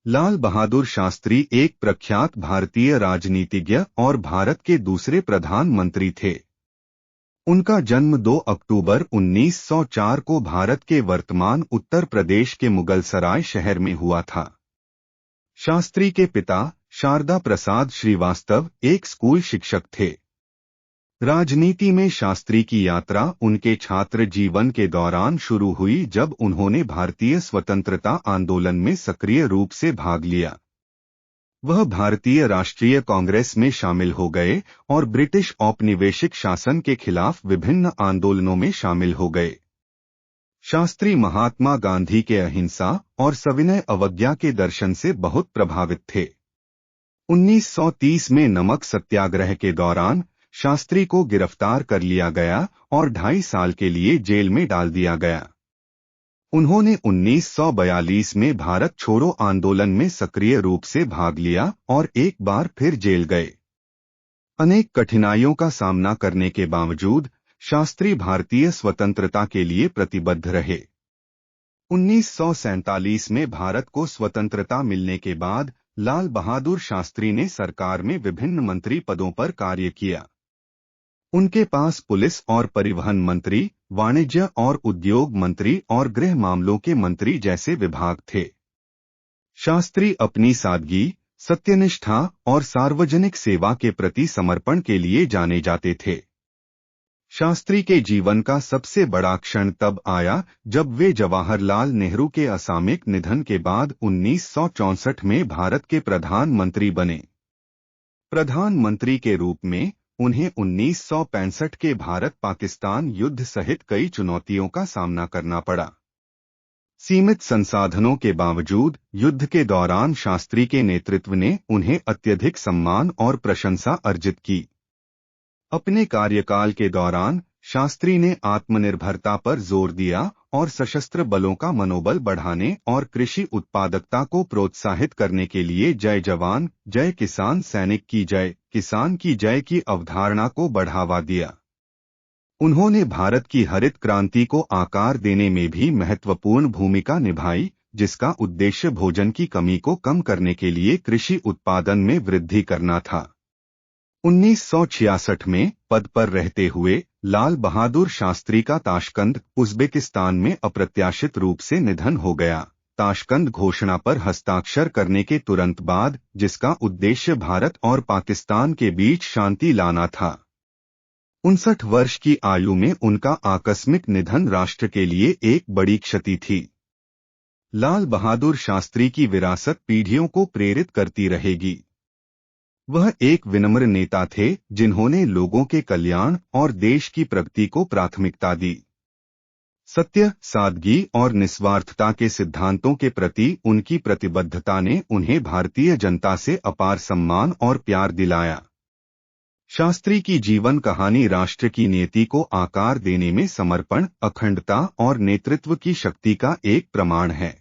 लाल बहादुर शास्त्री एक प्रख्यात भारतीय राजनीतिज्ञ और भारत के दूसरे प्रधानमंत्री थे। उनका जन्म 2 अक्टूबर 1904 को भारत के वर्तमान उत्तर प्रदेश के मुगलसराय शहर में हुआ था। शास्त्री के पिता शारदा प्रसाद श्रीवास्तव एक स्कूल शिक्षक थे। राजनीति में शास्त्री की यात्रा उनके छात्र जीवन के दौरान शुरू हुई, जब उन्होंने भारतीय स्वतंत्रता आंदोलन में सक्रिय रूप से भाग लिया। वह भारतीय राष्ट्रीय कांग्रेस में शामिल हो गए और ब्रिटिश औपनिवेशिक शासन के खिलाफ विभिन्न आंदोलनों में शामिल हो गए। शास्त्री महात्मा गांधी के अहिंसा और सविनय अवज्ञा के दर्शन से बहुत प्रभावित थे। 1930 में नमक सत्याग्रह के दौरान शास्त्री को गिरफ्तार कर लिया गया और 2.5 साल के लिए जेल में डाल दिया गया। उन्होंने 1942 में भारत छोड़ो आंदोलन में सक्रिय रूप से भाग लिया और एक बार फिर जेल गए। अनेक कठिनाइयों का सामना करने के बावजूद शास्त्री भारतीय स्वतंत्रता के लिए प्रतिबद्ध रहे। 1947 में भारत को स्वतंत्रता मिलने के बाद लाल बहादुर शास्त्री ने सरकार में विभिन्न मंत्री पदों पर कार्य किया। उनके पास पुलिस और परिवहन मंत्री, वाणिज्य और उद्योग मंत्री और गृह मामलों के मंत्री जैसे विभाग थे। शास्त्री अपनी सादगी, सत्यनिष्ठा और सार्वजनिक सेवा के प्रति समर्पण के लिए जाने जाते थे। शास्त्री के जीवन का सबसे बड़ा क्षण तब आया जब वे जवाहरलाल नेहरू के असामयिक निधन के बाद 1964 में भारत के प्रधानमंत्री बने। प्रधानमंत्री के रूप में उन्हें 1965 के भारत-पाकिस्तान युद्ध सहित कई चुनौतियों का सामना करना पड़ा। सीमित संसाधनों के बावजूद युद्ध के दौरान शास्त्री के नेतृत्व ने उन्हें अत्यधिक सम्मान और प्रशंसा अर्जित की। अपने कार्यकाल के दौरान शास्त्री ने आत्मनिर्भरता पर जोर दिया और सशस्त्र बलों का मनोबल बढ़ाने और कृषि उत्पादकता को प्रोत्साहित करने के लिए जय जवान जय किसान, सैनिक की जय किसान की जय की अवधारणा को बढ़ावा दिया। उन्होंने भारत की हरित क्रांति को आकार देने में भी महत्वपूर्ण भूमिका निभाई, जिसका उद्देश्य भोजन की कमी को कम करने के लिए कृषि उत्पादन में वृद्धि करना था। 1966 में पद पर रहते हुए लाल बहादुर शास्त्री का ताशकंद, उज़्बेकिस्तान में अप्रत्याशित रूप से निधन हो गया। ताशकंद घोषणा पर हस्ताक्षर करने के तुरंत बाद, जिसका उद्देश्य भारत और पाकिस्तान के बीच शांति लाना था। 59 वर्ष की आयु में उनका आकस्मिक निधन राष्ट्र के लिए एक बड़ी क्षति थी। लाल बहादुर शास्त्री की विरासत पीढ़ियों को प्रेरित करती रहेगी। वह एक विनम्र नेता थे जिन्होंने लोगों के कल्याण और देश की प्रगति को प्राथमिकता दी। सत्य, सादगी और निस्वार्थता के सिद्धांतों के प्रति उनकी प्रतिबद्धता ने उन्हें भारतीय जनता से अपार सम्मान और प्यार दिलाया। शास्त्री की जीवन कहानी राष्ट्र की नीति को आकार देने में समर्पण, अखंडता और नेतृत्व की शक्ति का एक प्रमाण है।